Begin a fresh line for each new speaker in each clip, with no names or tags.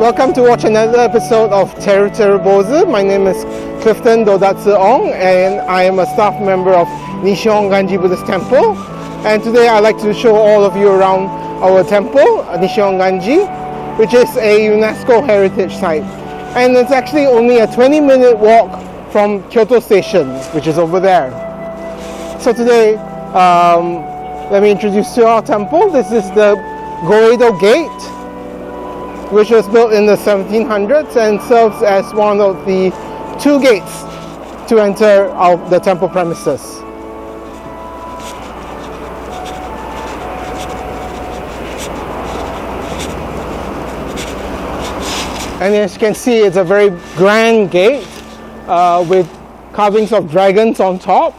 welcome to watch another episode of Teru Teru Bozu. My name is Clifton Dodatsu Ong and I am a staff member of Nishi-Hongawanji Buddhist Temple. And today I'd like to show all of you around our temple, Nishi-Hongawanji, which is a UNESCO heritage site. And it's actually only a 20-minute walk from Kyoto station, which is over there. So today, let me introduce you to our temple. This is the Goeido Gate, which was built in the 1700s and serves as one of the two gates to enter the temple premises. And as you can see, it's a very grand gate with carvings of dragons on top.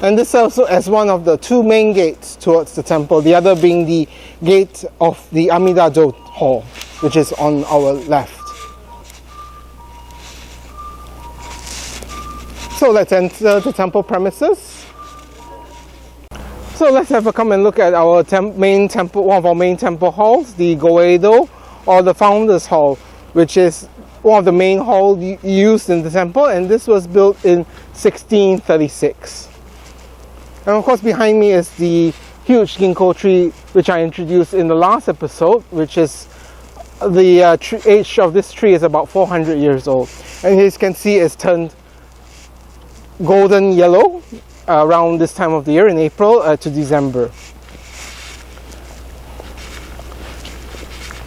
And this also as one of the two main gates towards the temple, the other being the gate of the Amida-do Hall, which is on our left. So let's enter the temple premises. So let's have a come and look at our main temple, one of our main temple halls, the Goeido, or the Founders Hall, which is one of the main halls used in the temple, and this was built in 1636. And of course behind me is the huge ginkgo tree which I introduced in the last episode, which is the age of this tree is about 400 years old. And as you can see, it's turned golden yellow around this time of the year, in April to December.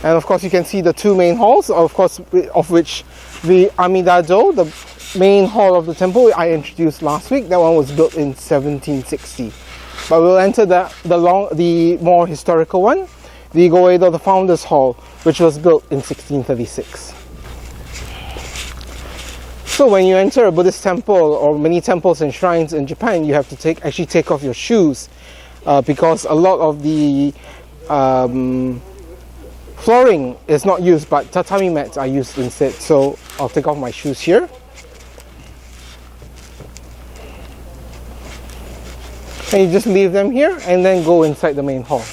And of course you can see the two main halls, of course, of which the Amida-do, the main hall of the temple, I introduced last week. That one was built in 1760. But we'll enter the more historical one, the Goeido, the Founders Hall, which was built in 1636. So when you enter a Buddhist temple or many temples and shrines in Japan, you have to actually take off your shoes because a lot of the flooring is not used, but tatami mats are used instead. So I'll take off my shoes here. And you just leave them here and then go inside the main hall.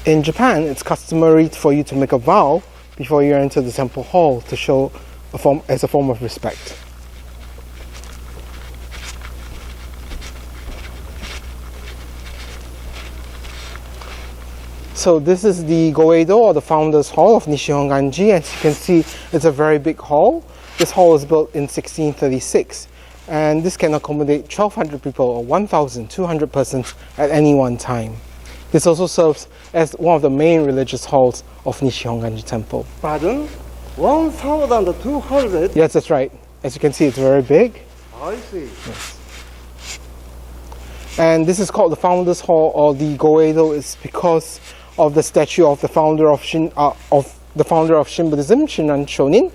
In Japan, it's customary for you to make a vow before you enter the temple hall to show as a form of respect. So this is the Goeido, or the Founders Hall of Nishi-Hongawanji. As you can see, it's a very big hall. This hall was built in 1636, and this can accommodate 1,200 people or 1,200 persons at any one time. This also serves as one of the main religious halls of Nishi-Hongawanji Temple.
Pardon? 1,200?
Yes, that's right. As you can see, it's very big.
I see.
Yes. And this is called the Founders Hall, or the Goeido, is because of the statue of the founder of Shin Buddhism, Shinran Shonin,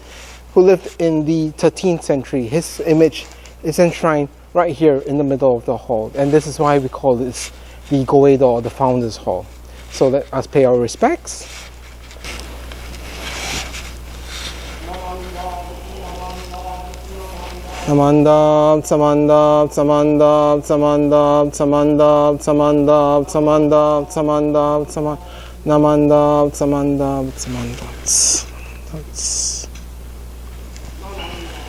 who lived in the 13th century. His image is enshrined right here in the middle of the hall, and this is why we call this the Goeido, or the Founders Hall. So let us pay our respects. Samandab, samandab, samandab, samandab, samandab, samandab, samandab, samandab, samandab, namandab, samandab, samandab,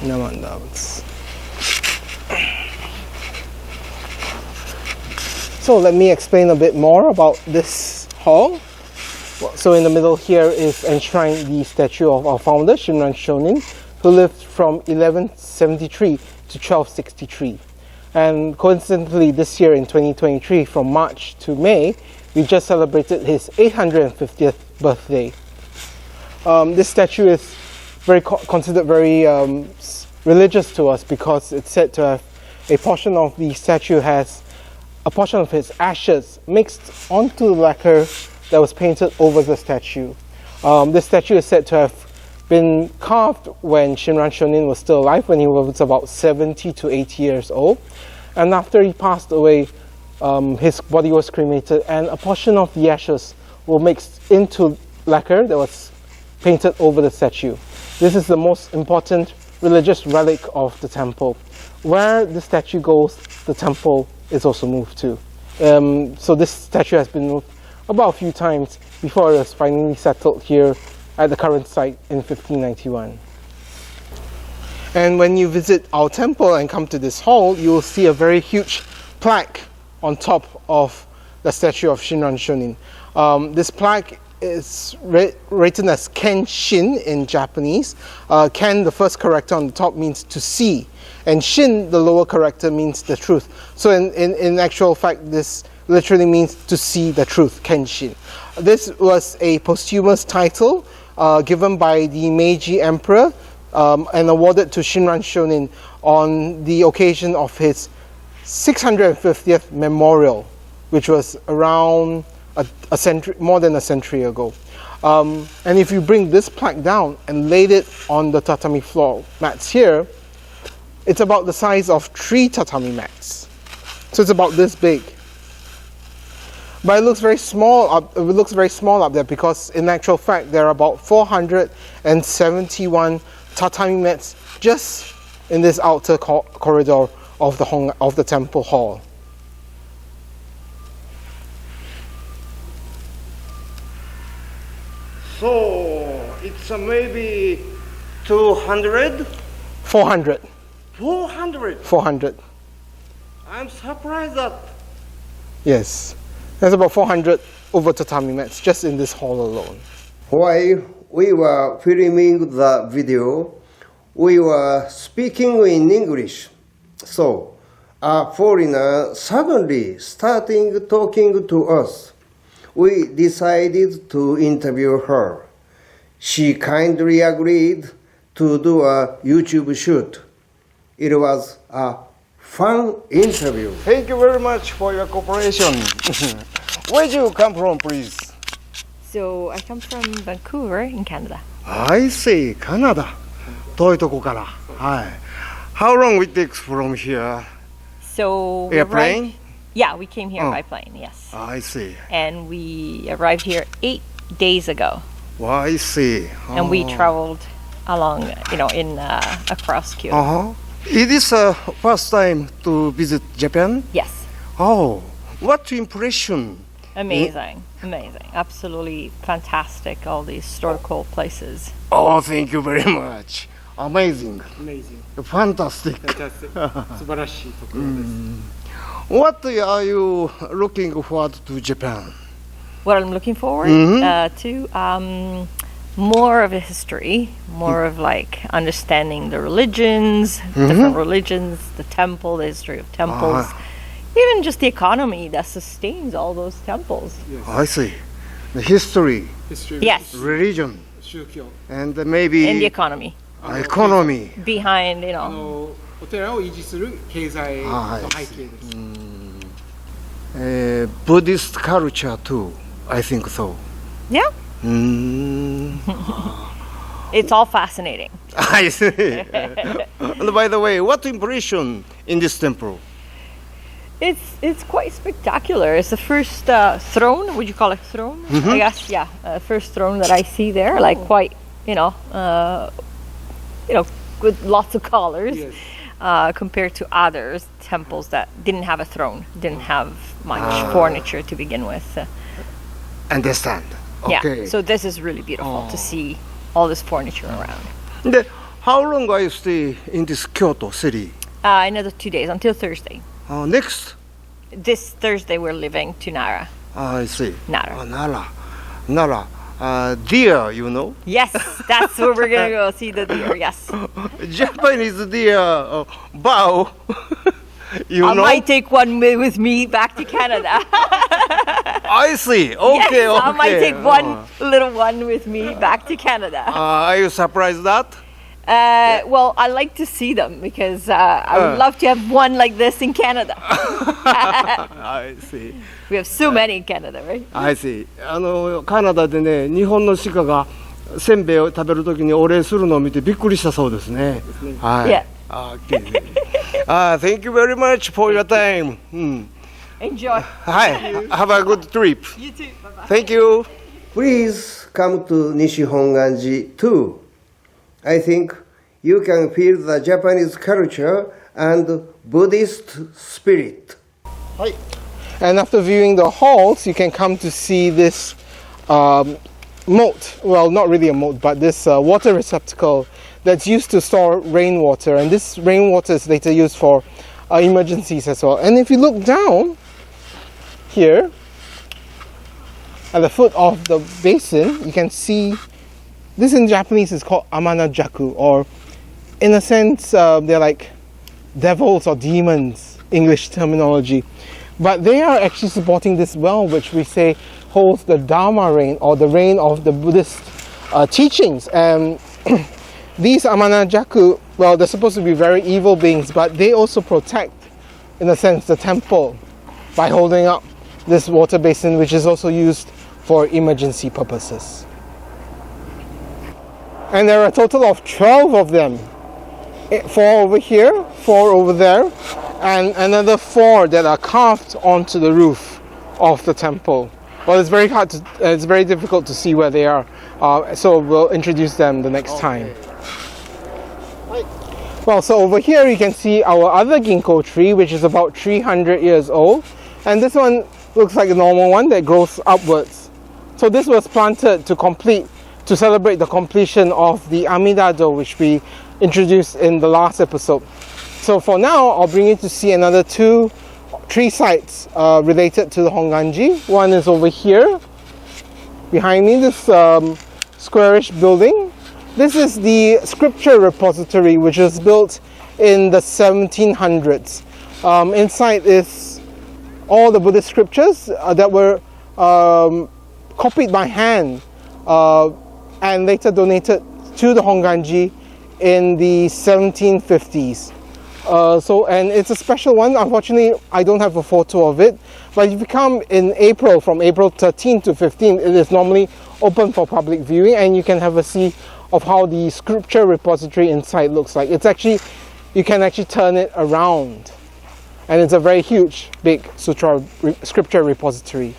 namandab. So let me explain a bit more about this hall. So in the middle here is enshrined the statue of our founder, Shinran Shonin, who lived from 1173 to 1263. And coincidentally, this year in 2023, from March to May, we just celebrated his 850th birthday. This statue is considered very religious to us, because it's said to have a portion of the statue has a portion of his ashes mixed onto the lacquer that was painted over the statue. This statue is said to have been carved when Shinran Shonin was still alive, when he was about 70 to 80 years old. And after he passed away, his body was cremated, and a portion of the ashes were mixed into lacquer that was painted over the statue. This is the most important religious relic of the temple. Where the statue goes, the temple is also moved to. So this statue has been moved about a few times before it was finally settled here at the current site in 1591. And when you visit our temple and come to this hall, you will see a very huge plaque on top of the statue of Shinran Shonin. This plaque is written as Ken-shin in Japanese. Ken, the first character on the top, means to see, and Shin, the lower character, means the truth. So in actual fact, this literally means to see the truth, Ken-shin. This was a posthumous title given by the Meiji Emperor and awarded to Shinran Shonin on the occasion of his 650th memorial, which was around a century, more than a century ago. And if you bring this plaque down and laid it on the tatami floor mats here, it's about the size of 3 tatami mats. So it's about this big. But it looks very small up there, because in actual fact there are about 471 tatami mats just in this outer corridor of the temple hall.
So it's maybe 200?
400.
400?
400.
I'm surprised that.
Yes. There's about 400 over tatami mats just in this hall alone.
While we were filming the video, we were speaking in English. So a foreigner suddenly starting talking to us. We decided to interview her. She kindly agreed to do a YouTube shoot. It was a fun interview.
Thank you very much for your cooperation. Where do you come from, please?
So I come from Vancouver in Canada.
I see, Canada. 遠いとこから。はい。How long it takes from here?
So we
Airplane?
arrived- Yeah, we came here
Oh.
by plane, yes.
I see.
And we arrived here 8 days ago.
I see.
And we traveled along, across Kyoto.
Uh-huh. It is first time to visit Japan?
Yes.
Oh, what impression?
Amazing. Amazing. Absolutely fantastic, all these historical places.
Oh, thank you very much. Amazing. Fantastic.
素晴らしいところです。
What are you looking forward to Japan?
What I'm looking forward to, more of a history, more of like understanding the religions, different religions, the temple, the history of temples, even just the economy that sustains all those temples.
I see. The history,
Yes,
religion,
宗教
and maybe
in the economy
economy.
behind,
お寺を維持する経済の背景です。
Buddhist culture too, I think so.
Yeah, it's all fascinating.
I see. And by the way, what impression in this temple?
It's quite spectacular. It's the first throne. Would you call it throne? I guess, yeah. First throne that I see there, like quite, with lots of colors, compared to others temples that didn't have a throne, didn't have much furniture to begin with.
Understand. Okay.
Yeah. So this is really beautiful to see all this furniture around.
And how long are you stay in this Kyoto city?
Another 2 days until Thursday.
Next?
This Thursday we're leaving to Nara.
I see.
Nara.
Nara. Deer, you know?
Yes, that's where we're gonna go see the deer. Yes.
Japanese deer bow.
I might take one with me back to Canada.
I see. Okay,
yes,
okay.
I might take one little one with me back to Canada.
Are you surprised that?
Well, I like to see them because I would love to have one like this in Canada.
I see.
We have so many in Canada, right?
I see. カナダでね、日本の鹿がせんべいを食べるときにお礼するのを見てびっくりしたそうですね。はい。
Yeah.
Thank you very much for your time.
Enjoy.
Hi. Have a good trip.
You too. Bye-bye.
Thank you.
Please come to Nishi-Hongawanji too. I think you can feel the Japanese culture and Buddhist spirit.
And after viewing the halls, you can come to see this moat. Well, not really a moat, but this water receptacle that's used to store rainwater. And this rainwater is later used for emergencies as well. And if you look down here, at the foot of the basin, you can see, this in Japanese is called amanajaku, or in a sense, they're like devils or demons, English terminology. But they are actually supporting this well, which we say holds the Dharma reign, or the reign of the Buddhist teachings. And these amanajaku, well, they're supposed to be very evil beings, but they also protect, in a sense, the temple by holding up this water basin, which is also used for emergency purposes. And there are a total of 12 of them. 4 over here, 4 over there, and another 4 that are carved onto the roof of the temple. Well, it's very difficult to see where they are, so we'll introduce them the next time. Well, so over here you can see our other ginkgo tree, which is about 300 years old, and this one looks like a normal one that grows upwards. So this was planted to celebrate the completion of the Amida-do, which we introduced in the last episode. So for now, I'll bring you to see another 2 tree sites related to the Hongwanji. One is over here, behind me, this squarish building. This is the scripture repository, which was built in the 1700s. Inside is all the Buddhist scriptures that were copied by hand and later donated to the Hongwanji in the 1750s. And it's a special one. Unfortunately, I don't have a photo of it, but if you come in April, from April 13 to 15, it is normally open for public viewing, and you can have a see of how the scripture repository inside looks like. It's actually, you can actually turn it around, and it's a very huge, big scripture repository.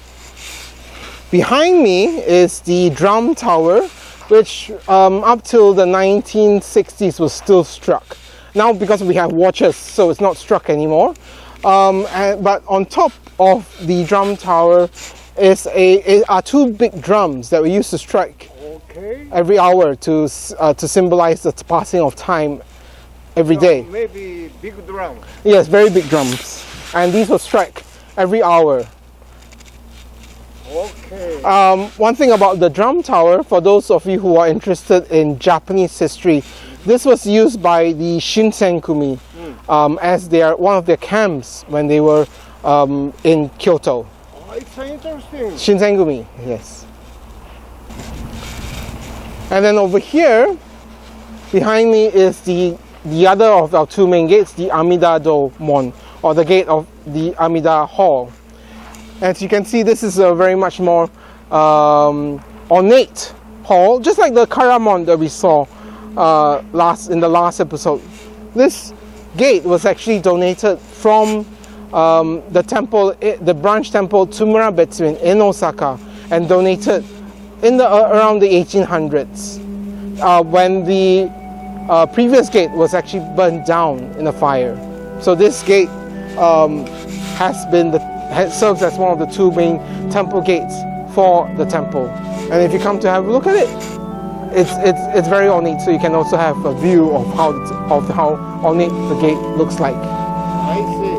Behind me is the drum tower, which up till the 1960s was still struck. Now, because we have watches, so it's not struck anymore. But on top of the drum tower are 2 big drums that we used to strike every hour to symbolize the passing of time every day.
Maybe big drum.
Yes, very big drums. And these were struck every hour. One thing about the drum tower, for those of you who are interested in Japanese history, this was used by the Shinsengumi as one of their camps when they were in Kyoto.
It's interesting.
Shinsengumi, yes. And then over here, behind me is the other of our 2 main gates, the Amida-do Mon, or the gate of the Amida Hall. As you can see, this is a very much more ornate hall, just like the Karamon that we saw in the last episode. This gate was actually donated from the temple, the branch temple Tsumura Betsuin in Osaka, and donated in around the 1800s when the previous gate was actually burned down in a fire. So this gate serves as one of the 2 main temple gates for the temple. And if you come to have a look at it, it's very ornate, so you can also have a view of how ornate the gate looks like.
I see.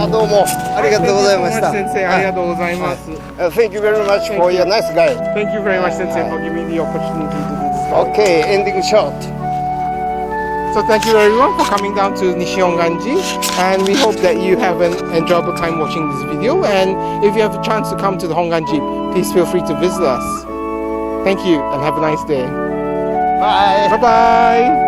どうもありがとうございました。
先生、ありがとうございます。
Thank you very much for your nice guide.
Thank you very much, Sensei, for giving me the opportunity to do this.
Okay, ending shot.
So thank you everyone for coming down to Nishi-Hongawanji, and we hope that you have an enjoyable time watching this video. And if you have a chance to come to the Hongwanji, please feel free to visit us. Thank you and have a nice day.
Bye.
Bye-bye.